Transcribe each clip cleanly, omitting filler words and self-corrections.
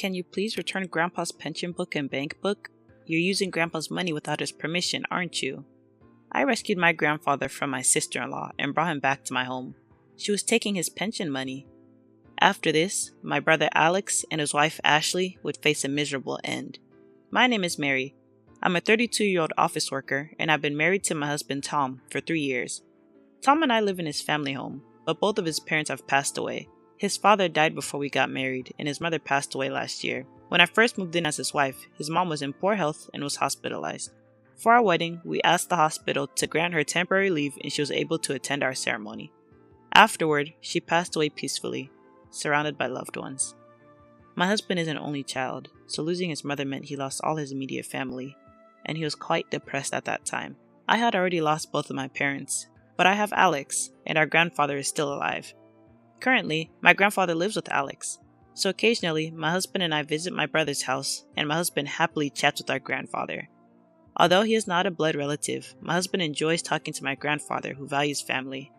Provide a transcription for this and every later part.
Can you please return Grandpa's pension book and bank book? You're using Grandpa's money without his permission, aren't you? I rescued my grandfather from my sister-in-law and brought him back to my home. She was taking his pension money. After this, my brother Alex and his wife Ashley would face a miserable end. My name is Mary. I'm a 32-year-old office worker, and I've been married to my husband Tom for 3 years. Tom and I live in his family home, but both of his parents have passed away. His father died before we got married, and his mother passed away last year. When I first moved in as his wife, his mom was in poor health and was hospitalized. For our wedding, we asked the hospital to grant her temporary leave and she was able to attend our ceremony. Afterward, she passed away peacefully, surrounded by loved ones. My husband is an only child, so losing his mother meant he lost all his immediate family, and he was quite depressed at that time. I had already lost both of my parents, but I have Alex, and our grandfather is still alive. Currently, my grandfather lives with Alex, so occasionally my husband and I visit my brother's house, and my husband happily chats with our grandfather. Although he is not a blood relative, my husband enjoys talking to my grandfather who values family.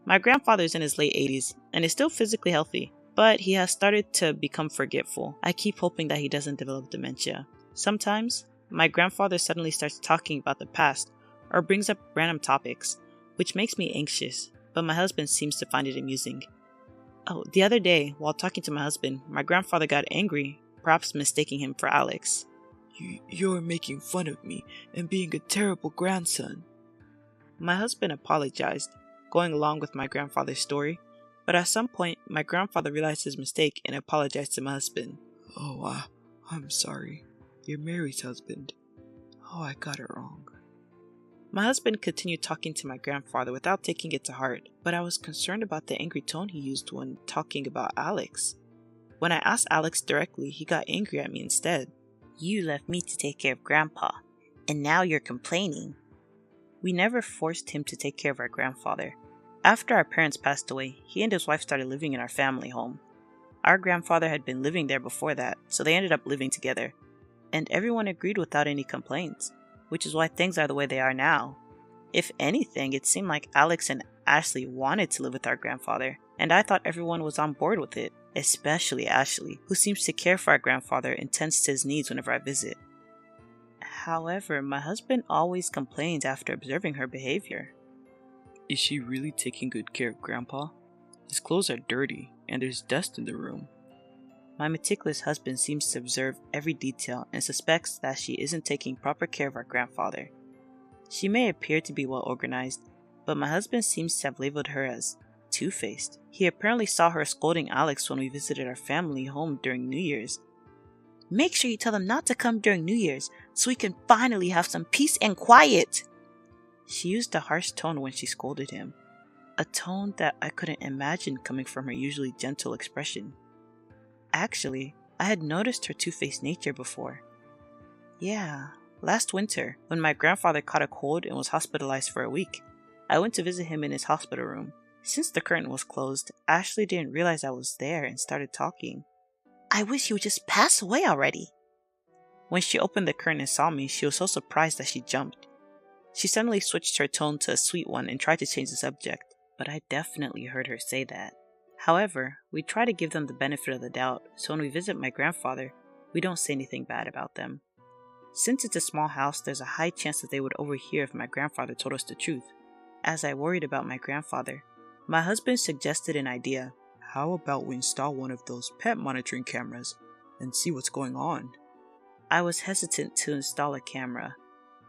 My grandfather is in his late 80s and is still physically healthy, but he has started to become forgetful. I keep hoping that he doesn't develop dementia. Sometimes, my grandfather suddenly starts talking about the past or brings up random topics, which makes me anxious, but my husband seems to find it amusing. Oh, the other day, while talking to my husband, my grandfather got angry, perhaps mistaking him for Alex. You're making fun of me and being a terrible grandson. My husband apologized, going along with my grandfather's story, but at some point, my grandfather realized his mistake and apologized to my husband. Oh, I'm sorry. You're Mary's husband. Oh, I got it wrong. My husband continued talking to my grandfather without taking it to heart, but I was concerned about the angry tone he used when talking about Alex. When I asked Alex directly, he got angry at me instead. You left me to take care of Grandpa, and now you're complaining. We never forced him to take care of our grandfather. After our parents passed away, he and his wife started living in our family home. Our grandfather had been living there before that, so they ended up living together. And everyone agreed without any complaints, which is why things are the way they are now. If anything, it seemed like Alex and Ashley wanted to live with our grandfather, and I thought everyone was on board with it, especially Ashley, who seems to care for our grandfather and tends to his needs whenever I visit. However, my husband always complains after observing her behavior. Is she really taking good care of Grandpa? His clothes are dirty, and there's dust in the room. My meticulous husband seems to observe every detail and suspects that she isn't taking proper care of our grandfather. She may appear to be well organized, but my husband seems to have labeled her as two-faced. He apparently saw her scolding Alex when we visited our family home during New Year's. Make sure you tell them not to come during New Year's so we can finally have some peace and quiet. She used a harsh tone when she scolded him, a tone that I couldn't imagine coming from her usually gentle expression. Actually, I had noticed her two-faced nature before. Yeah, last winter, when my grandfather caught a cold and was hospitalized for a week, I went to visit him in his hospital room. Since the curtain was closed, Ashley didn't realize I was there and started talking. I wish he would just pass away already. When she opened the curtain and saw me, she was so surprised that she jumped. She suddenly switched her tone to a sweet one and tried to change the subject, but I definitely heard her say that. However, we try to give them the benefit of the doubt, so when we visit my grandfather, we don't say anything bad about them. Since it's a small house, there's a high chance that they would overhear if my grandfather told us the truth. As I worried about my grandfather, my husband suggested an idea. How about we install one of those pet monitoring cameras and see what's going on? I was hesitant to install a camera,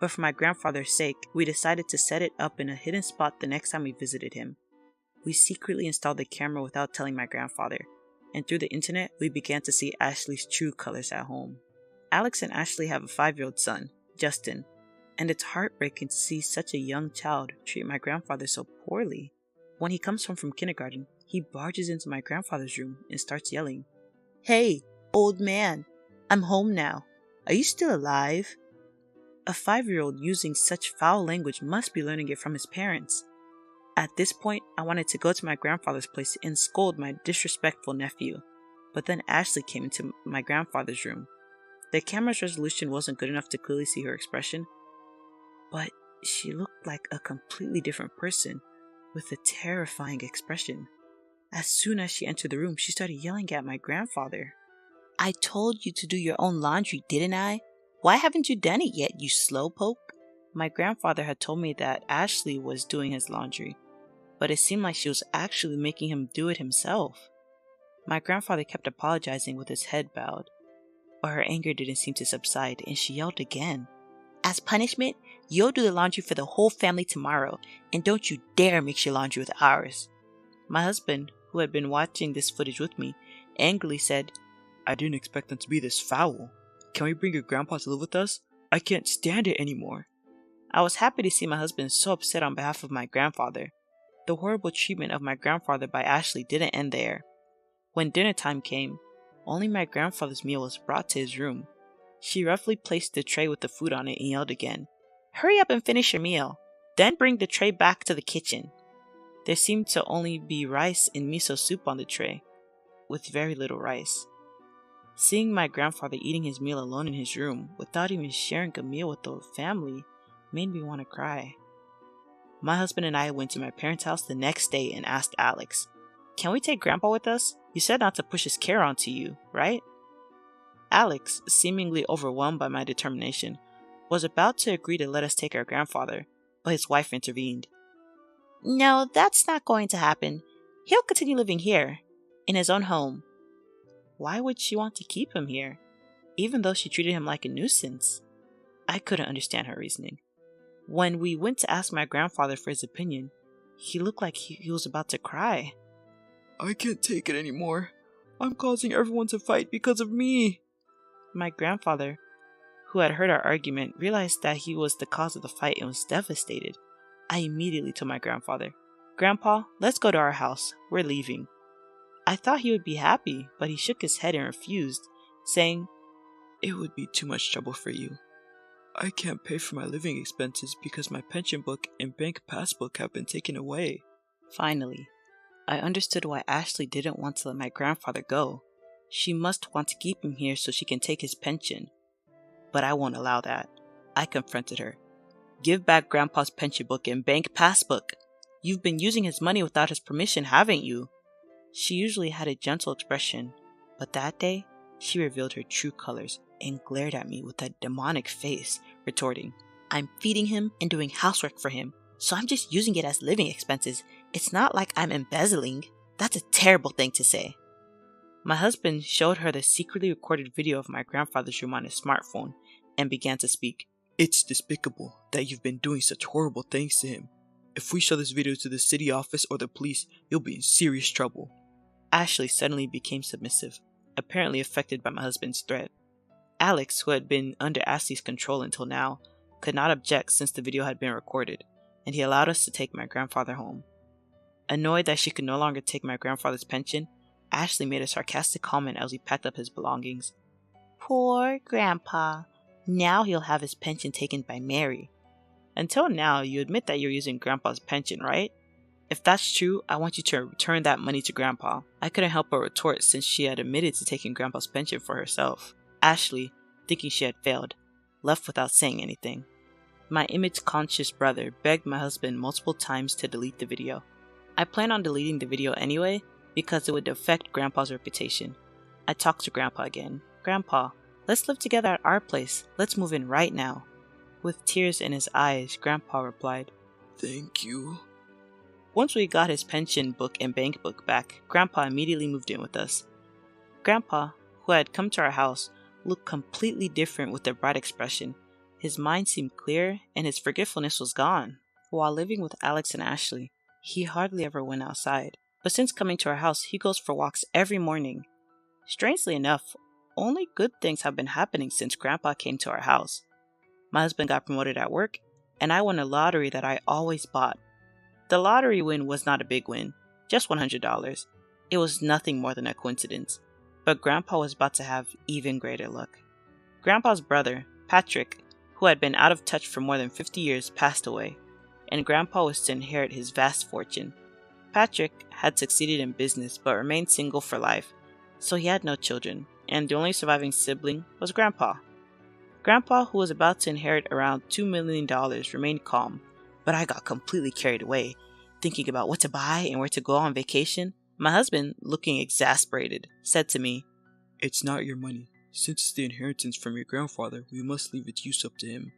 but for my grandfather's sake, we decided to set it up in a hidden spot the next time we visited him. We secretly installed the camera without telling my grandfather, and through the internet, we began to see Ashley's true colors at home. Alex and Ashley have a 5-year-old son, Justin, and it's heartbreaking to see such a young child treat my grandfather so poorly. When he comes home from kindergarten, he barges into my grandfather's room and starts yelling, "Hey, old man, I'm home now. Are you still alive?" A 5-year-old using such foul language must be learning it from his parents. At this point, I wanted to go to my grandfather's place and scold my disrespectful nephew, but then Ashley came into my grandfather's room. The camera's resolution wasn't good enough to clearly see her expression, but she looked like a completely different person with a terrifying expression. As soon as she entered the room, she started yelling at my grandfather. I told you to do your own laundry, didn't I? Why haven't you done it yet, you slowpoke? My grandfather had told me that Ashley was doing his laundry, but it seemed like she was actually making him do it himself. My grandfather kept apologizing with his head bowed, but her anger didn't seem to subside, and she yelled again. As punishment, you'll do the laundry for the whole family tomorrow, and don't you dare mix your laundry with ours. My husband, who had been watching this footage with me, angrily said, I didn't expect them to be this foul. Can we bring your grandpa to live with us? I can't stand it anymore. I was happy to see my husband so upset on behalf of my grandfather. The horrible treatment of my grandfather by Ashley didn't end there. When dinner time came, only my grandfather's meal was brought to his room. She roughly placed the tray with the food on it and yelled again, Hurry up and finish your meal, then bring the tray back to the kitchen. There seemed to only be rice and miso soup on the tray, with very little rice. Seeing my grandfather eating his meal alone in his room without even sharing a meal with the family made me want to cry. My husband and I went to my parents' house the next day and asked Alex, Can we take Grandpa with us? You said not to push his care onto you, right? Alex, seemingly overwhelmed by my determination, was about to agree to let us take our grandfather, but his wife intervened. No, that's not going to happen. He'll continue living here, in his own home. Why would she want to keep him here, even though she treated him like a nuisance? I couldn't understand her reasoning. When we went to ask my grandfather for his opinion, he looked like he was about to cry. I can't take it anymore. I'm causing everyone to fight because of me. My grandfather, who had heard our argument, realized that he was the cause of the fight and was devastated. I immediately told my grandfather, Grandpa, let's go to our house. We're leaving. I thought he would be happy, but he shook his head and refused, saying, It would be too much trouble for you. I can't pay for my living expenses because my pension book and bank passbook have been taken away. Finally, I understood why Ashley didn't want to let my grandfather go. She must want to keep him here so she can take his pension. But I won't allow that. I confronted her. Give back Grandpa's pension book and bank passbook. You've been using his money without his permission, haven't you? She usually had a gentle expression, but that day, she revealed her true colors and glared at me with a demonic face, retorting, I'm feeding him and doing housework for him, so I'm just using it as living expenses. It's not like I'm embezzling. That's a terrible thing to say. My husband showed her the secretly recorded video of my grandfather's room on his smartphone and began to speak. It's despicable that you've been doing such horrible things to him. If we show this video to the city office or the police, you'll be in serious trouble. Ashley suddenly became submissive, apparently affected by my husband's threat. Alex, who had been under Ashley's control until now, could not object since the video had been recorded, and he allowed us to take my grandfather home. Annoyed that she could no longer take my grandfather's pension, Ashley made a sarcastic comment as we packed up his belongings. Poor Grandpa. Now he'll have his pension taken by Mary. Until now, you admit that you're using Grandpa's pension, right? If that's true, I want you to return that money to Grandpa. I couldn't help but retort since she had admitted to taking Grandpa's pension for herself. Ashley, thinking she had failed, left without saying anything. My image-conscious brother begged my husband multiple times to delete the video. I planned on deleting the video anyway because it would affect Grandpa's reputation. I talked to Grandpa again. Grandpa, let's live together at our place. Let's move in right now. With tears in his eyes, Grandpa replied, Thank you. Once we got his pension book and bank book back, Grandpa immediately moved in with us. Grandpa, who had come to our house, looked completely different with a bright expression. His mind seemed clear, and his forgetfulness was gone. While living with Alex and Ashley, he hardly ever went outside. But since coming to our house, he goes for walks every morning. Strangely enough, only good things have been happening since Grandpa came to our house. My husband got promoted at work, and I won a lottery that I always bought. The lottery win was not a big win, just $100. It was nothing more than a coincidence. But Grandpa was about to have even greater luck. Grandpa's brother, Patrick, who had been out of touch for more than 50 years, passed away, and Grandpa was to inherit his vast fortune. Patrick had succeeded in business but remained single for life, so he had no children, and the only surviving sibling was Grandpa. Grandpa, who was about to inherit around $2 million, remained calm, but I got completely carried away, thinking about what to buy and where to go on vacation. My husband, looking exasperated, said to me, It's not your money. Since it's the inheritance from your grandfather, we must leave its use up to him.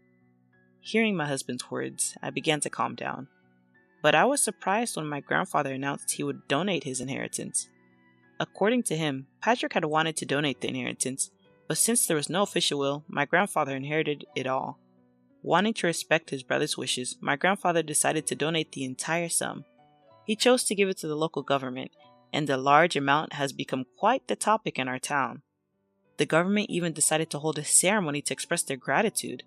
Hearing my husband's words, I began to calm down. But I was surprised when my grandfather announced he would donate his inheritance. According to him, Patrick had wanted to donate the inheritance, but since there was no official will, my grandfather inherited it all. Wanting to respect his brother's wishes, my grandfather decided to donate the entire sum. He chose to give it to the local government, and the large amount has become quite the topic in our town. The government even decided to hold a ceremony to express their gratitude.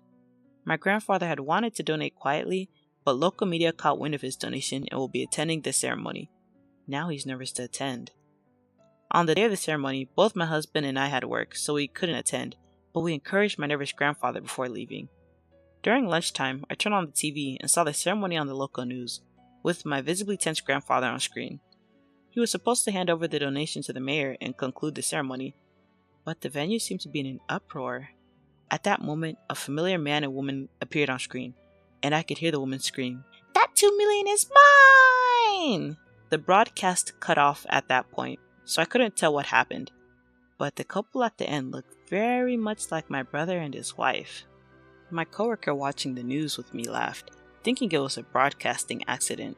My grandfather had wanted to donate quietly, but local media caught wind of his donation and will be attending the ceremony. Now he's nervous to attend. On the day of the ceremony, both my husband and I had work, so we couldn't attend, but we encouraged my nervous grandfather before leaving. During lunchtime, I turned on the TV and saw the ceremony on the local news, with my visibly tense grandfather on screen. He was supposed to hand over the donation to the mayor and conclude the ceremony, but the venue seemed to be in an uproar. At that moment, a familiar man and woman appeared on screen, and I could hear the woman scream, "That $2 million is mine!" The broadcast cut off at that point, so I couldn't tell what happened, but the couple at the end looked very much like my brother and his wife. My coworker watching the news with me laughed, thinking it was a broadcasting accident,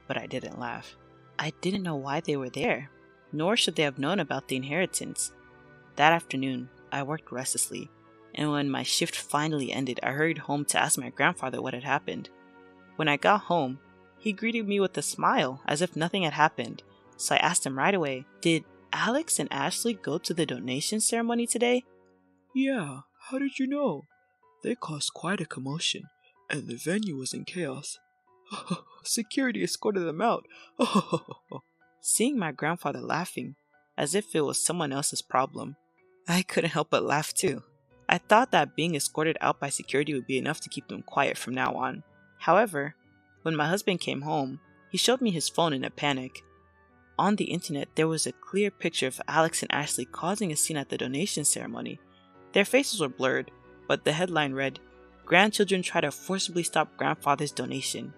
but I didn't laugh. I didn't know why they were there, nor should they have known about the inheritance. That afternoon, I worked restlessly, and when my shift finally ended, I hurried home to ask my grandfather what had happened. When I got home, he greeted me with a smile, as if nothing had happened, so I asked him right away, "Did Alex and Ashley go to the donation ceremony today?" Yeah, how did you know? They caused quite a commotion, and the venue was in chaos. Security escorted them out. Seeing my grandfather laughing, as if it was someone else's problem, I couldn't help but laugh too. I thought that being escorted out by security would be enough to keep them quiet from now on. However, when my husband came home, he showed me his phone in a panic. On the internet, there was a clear picture of Alex and Ashley causing a scene at the donation ceremony. Their faces were blurred, but the headline read, "Grandchildren try to forcibly stop grandfather's donation."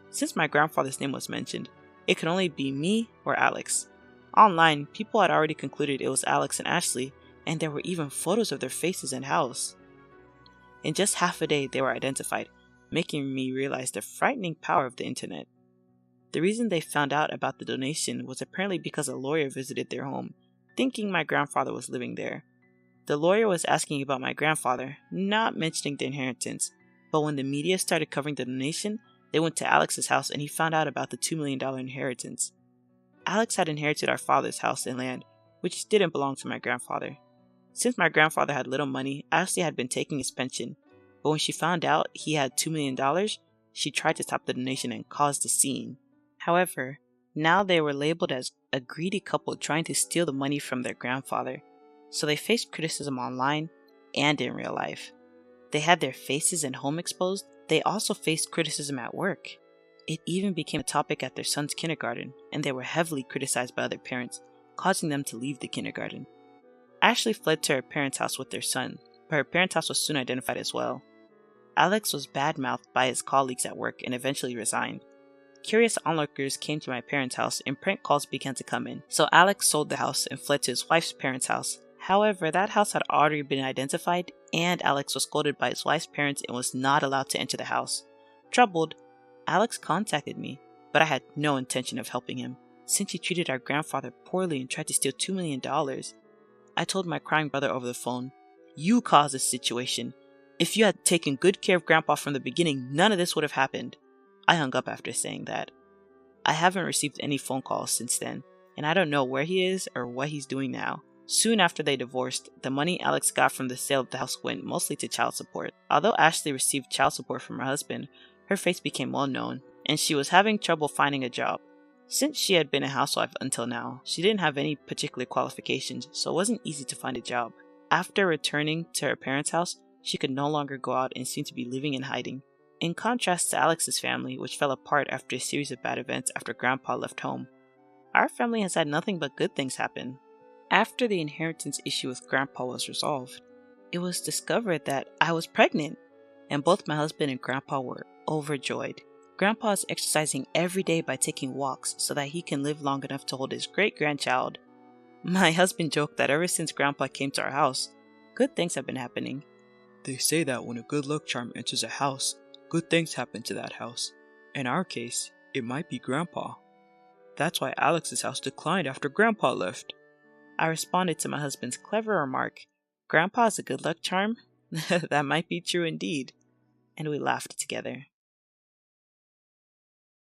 Since my grandfather's name was mentioned, it could only be me or Alex. Online, people had already concluded it was Alex and Ashley, and there were even photos of their faces and house. In just half a day, they were identified, making me realize the frightening power of the internet. The reason they found out about the donation was apparently because a lawyer visited their home, thinking my grandfather was living there. The lawyer was asking about my grandfather, not mentioning the inheritance, but when the media started covering the donation, they went to Alex's house and he found out about the $2 million inheritance. Alex had inherited our father's house and land, which didn't belong to my grandfather. Since my grandfather had little money, Ashley had been taking his pension, but when she found out he had $2 million, she tried to stop the donation and caused a scene. However, now they were labeled as a greedy couple trying to steal the money from their grandfather, so they faced criticism online and in real life. They had their faces and home exposed. They also faced criticism at work. It even became a topic at their son's kindergarten, and they were heavily criticized by other parents, causing them to leave the kindergarten. Ashley fled to her parents' house with their son, but her parents' house was soon identified as well. Alex was badmouthed by his colleagues at work and eventually resigned. Curious onlookers came to my parents' house and prank calls began to come in, so Alex sold the house and fled to his wife's parents' house. However, that house had already been identified, and Alex was scolded by his wife's parents and was not allowed to enter the house. Troubled, Alex contacted me, but I had no intention of helping him, since he treated our grandfather poorly and tried to steal $2 million. I told my crying brother over the phone, "You caused this situation. If you had taken good care of Grandpa from the beginning, none of this would have happened." I hung up after saying that. I haven't received any phone calls since then, and I don't know where he is or what he's doing now. Soon after they divorced, the money Alex got from the sale of the house went mostly to child support. Although Ashley received child support from her husband, her face became well known, and she was having trouble finding a job. Since she had been a housewife until now, she didn't have any particular qualifications, so it wasn't easy to find a job. After returning to her parents' house, she could no longer go out and seemed to be living in hiding. In contrast to Alex's family, which fell apart after a series of bad events after Grandpa left home, our family has had nothing but good things happen. After the inheritance issue with Grandpa was resolved, it was discovered that I was pregnant, and both my husband and Grandpa were overjoyed. Grandpa is exercising every day by taking walks so that he can live long enough to hold his great-grandchild. My husband joked that ever since Grandpa came to our house, good things have been happening. They say that when a good luck charm enters a house, good things happen to that house. In our case, it might be Grandpa. That's why Alex's house declined after Grandpa left. I responded to my husband's clever remark, "Grandpa's a good luck charm? That might be true indeed." And we laughed together.